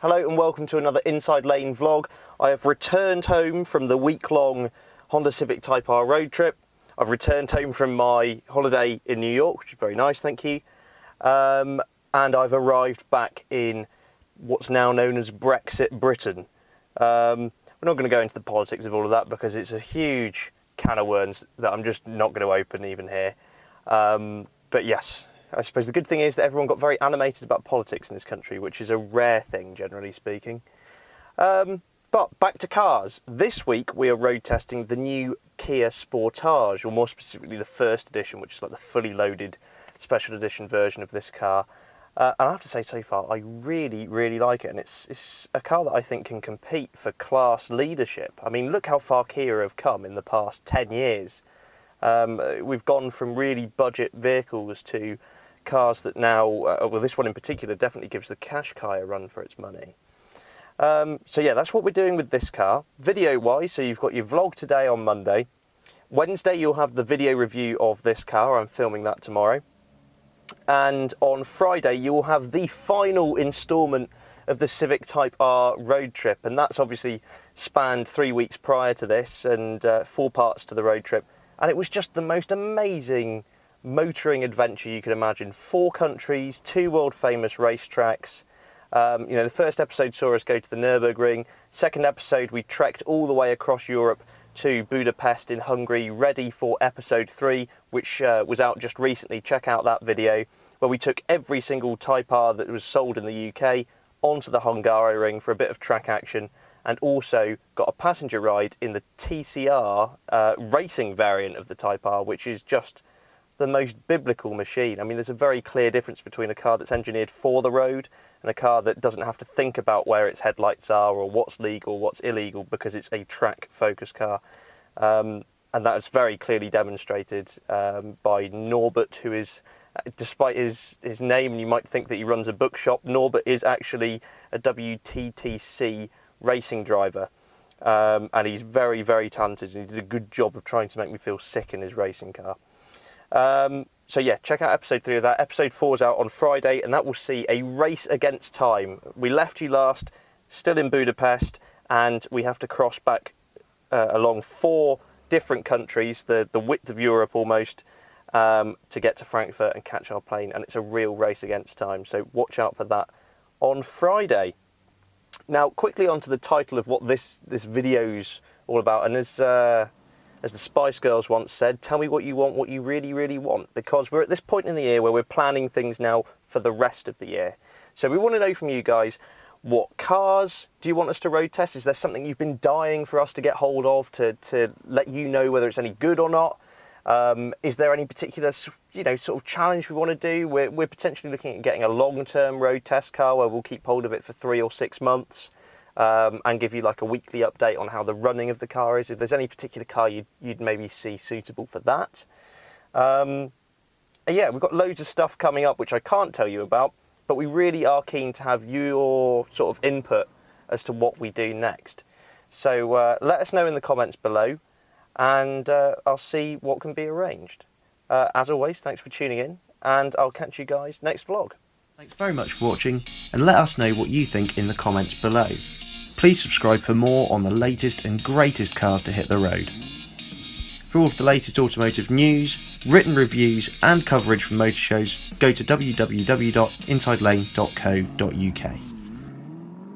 Hello and welcome to another Inside Lane vlog. I have returned home from the week-long Honda Civic Type R road trip. I've returned home from my holiday in New York, which is very nice, thank you. And I've arrived back in what's now known as Brexit Britain. We're not going to go into the politics of all of that because it's a huge can of worms that I'm just not going to open even here. But yes, I suppose the good thing is that everyone got very animated about politics in this country, which is a rare thing, generally speaking. But back to cars. This week we are road testing the new Kia Sportage, or more specifically the first edition, which is like the fully loaded special edition version of this car. And I have to say, so far, I really, really like it. And it's a car that I think can compete for class leadership. I mean, look how far Kia have come in the past 10 years. We've gone from really budget vehicles to cars that now, well, this one in particular definitely gives the Qashqai a run for its money. So yeah, that's what we're doing with this car. Video-wise, so you've got your vlog today on Monday. Wednesday you'll have the video review of this car. I'm filming that tomorrow. And on Friday you'll have the final instalment of the Civic Type R road trip. And that's obviously spanned 3 weeks prior to this and 4 parts to the road trip. And it was just the most amazing motoring adventure you could imagine. 4 countries, 2 world famous racetracks. You know, the first episode saw us go to the Nürburgring. Second episode, we trekked all the way across Europe to Budapest in Hungary, ready for episode 3, which was out just recently. Check out that video, where we took every single Type R that was sold in the UK onto the Hungaroring for a bit of track action, and also got a passenger ride in the TCR racing variant of the Type R, which is just the most biblical machine. I mean, there's a very clear difference between a car that's engineered for the road and a car that doesn't have to think about where its headlights are or what's legal, what's illegal, because it's a track-focused car. And that is very clearly demonstrated by Norbert, who is, despite his name, you might think that he runs a bookshop, Norbert is actually a WTTC racing driver. And he's very, very talented, and he did a good job of trying to make me feel sick in his racing car. So yeah, check out episode 3 of that. Episode 4 is out on Friday, and that will see a race against time. We left you last, still in Budapest, and we have to cross back along 4 different countries, the width of Europe almost, to get to Frankfurt and catch our plane. And it's a real race against time, so watch out for that on Friday. Now, quickly onto the title of what this video's all about, and as the Spice Girls once said, tell me what you want, what you really, really want, because we're at this point in the year where we're planning things now for the rest of the year. So we want to know from you guys, what cars do you want us to road test? Is there something you've been dying for us to get hold of to let you know whether it's any good or not? Is there any particular, you know, sort of challenge we want to do? We're potentially looking at getting a long-term road test car where we'll keep hold of it for 3 or 6 months. And give you like a weekly update on how the running of the car is. If there's any particular car you'd maybe see suitable for that. Yeah, we've got loads of stuff coming up which I can't tell you about, but we really are keen to have your sort of input as to what we do next. So let us know in the comments below, and I'll see what can be arranged. As always, thanks for tuning in, and I'll catch you guys next vlog. Thanks very much for watching, and let us know what you think in the comments below. Please subscribe for more on the latest and greatest cars to hit the road. For all of the latest automotive news, written reviews and coverage from motor shows, go to www.insidelane.co.uk.